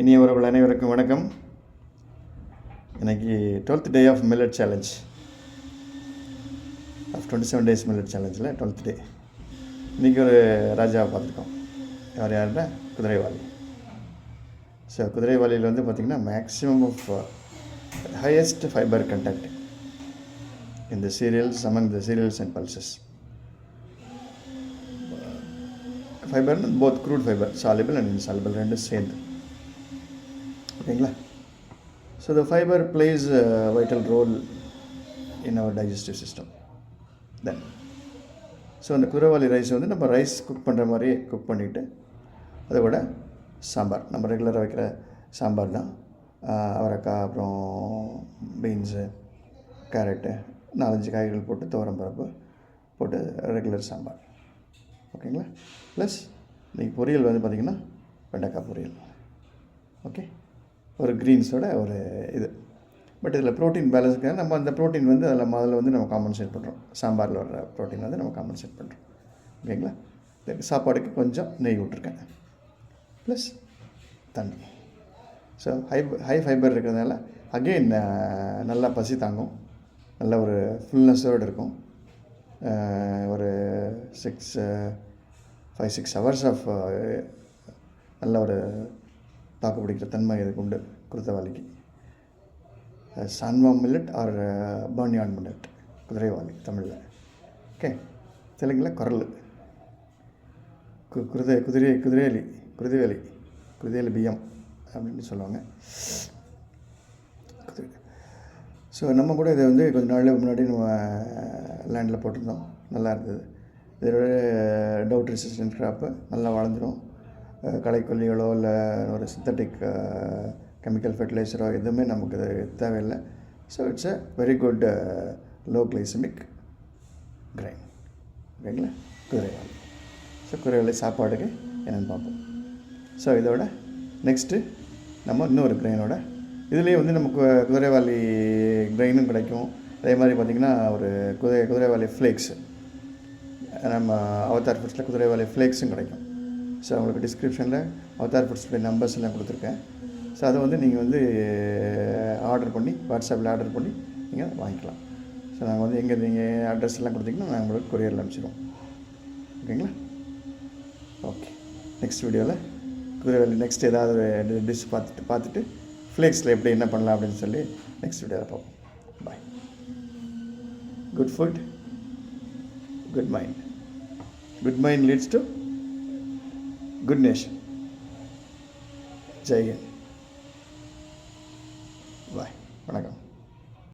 இனியவர்கள் அனைவருக்கும் வணக்கம். இன்னைக்கு 12th day of millet challenge of 27 days millet சேலஞ்சில் 12th டே. இன்றைக்கி ஒரு ராஜாவை பார்த்துருக்கோம். யாருன்னா குதிரைவாலி. ஸோ குதிரைவாலியில் வந்து பார்த்திங்கன்னா maximum of highest fibre content இந்த cereals among the cereals and pulses. ஃபைபர்னு both crude fibre soluble and insoluble ரெண்டும் சேர்ந்து. ஓகேங்களா? So the fibre plays vital role in our digestive system. Then so அந்த குதிரைவாலி ரைஸ் வந்து நம்ம ரைஸ் குக் பண்ணுற மாதிரியே குக் பண்ணிவிட்டு அதை விட சாம்பார், நம்ம ரெகுலராக வைக்கிற சாம்பார் தான். அவரைக்காய், அப்புறம் பீன்ஸு, கேரட்டு, 4-5 காய்கறிகள் போட்டு துவரம் பருப்பு போட்டு ரெகுலர் சாம்பார். ஓகேங்களா? ப்ளஸ் இன்றைக்கி பொரியல் வந்து பார்த்திங்கன்னா வெண்டைக்காய் பொரியல். ஓகே, ஒரு க்ரீன்ஸோட ஒரு இது. பட் இதில் ப்ரோட்டீன் பேலன்ஸுக்காக நம்ம அந்த ப்ரோட்டீன் வந்து அதில் வந்து நம்ம காம்பன்சேட் பண்ணுறோம். சாம்பாரில் வர்ற ப்ரோட்டீன் வந்து நம்ம காம்பன்சேட் பண்ணுறோம். ஓகேங்களா? சாப்பாடுக்கு கொஞ்சம் நெய் விட்ருக்கேன், ப்ளஸ் தண்ணி. ஸோ ஹை ஃபைபர் இருக்கிறதுனால அகெயின் நல்லா பசி தாங்கும், நல்ல ஒரு ஃபுல்னஸோடு இருக்கும். ஒரு 5-6 hours ஆஃப் நல்ல ஒரு தாக்கு பிடிக்கிற தன்மை இதுக்கு உண்டு குதிரைவாலிக்கு. சான்வா மில்லட் ஆர் பர்னியான் மில்லட், குதிரைவாலி தமிழில். ஓகே, தெலுங்கில் குரல், குதிரைவேலி பிஎம் அப்படின்னு சொல்லுவாங்க. ஸோ நம்ம கூட இதை வந்து கொஞ்சம் நாளில் முன்னாடி நம்ம லேண்டில் போட்டிருந்தோம், நல்லா இருந்தது. இதோட டவுட் ரெசிஸ்டன்ட் கிராப்பு நல்லா வளர்ந்துடும். களைக்கொல்லிகளோ இல்லை ஒரு சிந்தட்டிக் கெமிக்கல் ஃபெர்டிலைசரோ எதுவுமே நமக்கு தேவையில்லை. So it's a very good low glycemic grain. ஓகேங்களா? குதிரைவாலி. ஸோ குதிரைவாலி சாப்பாடுக்கு என்னென்னு பார்ப்போம். ஸோ இதோட நெக்ஸ்ட்டு நம்ம இன்னொரு கிரைனோட இதுலேயே வந்து நமக்கு குதிரைவாலி கிரைனும் கிடைக்கும். அதே மாதிரி பார்த்திங்கன்னா ஒரு குதிரைவாலி ஃப்ளேக்ஸு, நம்ம அவதார் ஃபுட்ஸில் குதிரைவாலி ஃப்ளேக்ஸும் கிடைக்கும். ஸோ உங்களுக்கு டிஸ்கிரிப்ஷனில் அவதார் ஃபுட்ஸுடைய நம்பர்ஸ் எல்லாம் கொடுத்துருக்கேன். ஸோ அதை வந்து நீங்கள் வந்து ஆர்டர் பண்ணி, வாட்ஸ்அப்பில் ஆர்டர் பண்ணி நீங்கள் வாங்கிக்கலாம். ஸோ நாங்கள் வந்து எங்கே நீங்கள் அட்ரஸ் எல்லாம் கொடுத்தீங்கன்னா நாங்கள் உங்களுக்கு கொரியரில் அனுப்பிச்சிடுவோம். ஓகேங்களா? ஓகே, நெக்ஸ்ட் வீடியோவில் குதிரைவாலி நெக்ஸ்ட் ஏதாவது ஒரு டிஷ் பார்த்துட்டு ஃப்ளேக்ஸில் எப்படி என்ன பண்ணலாம் அப்படின்னு சொல்லி நெக்ஸ்ட் வீடியோவில் பார்ப்போம். Bye. Good food, good mind. Good mind leads to good nation. Jai Hind. Bye. வணக்கம்.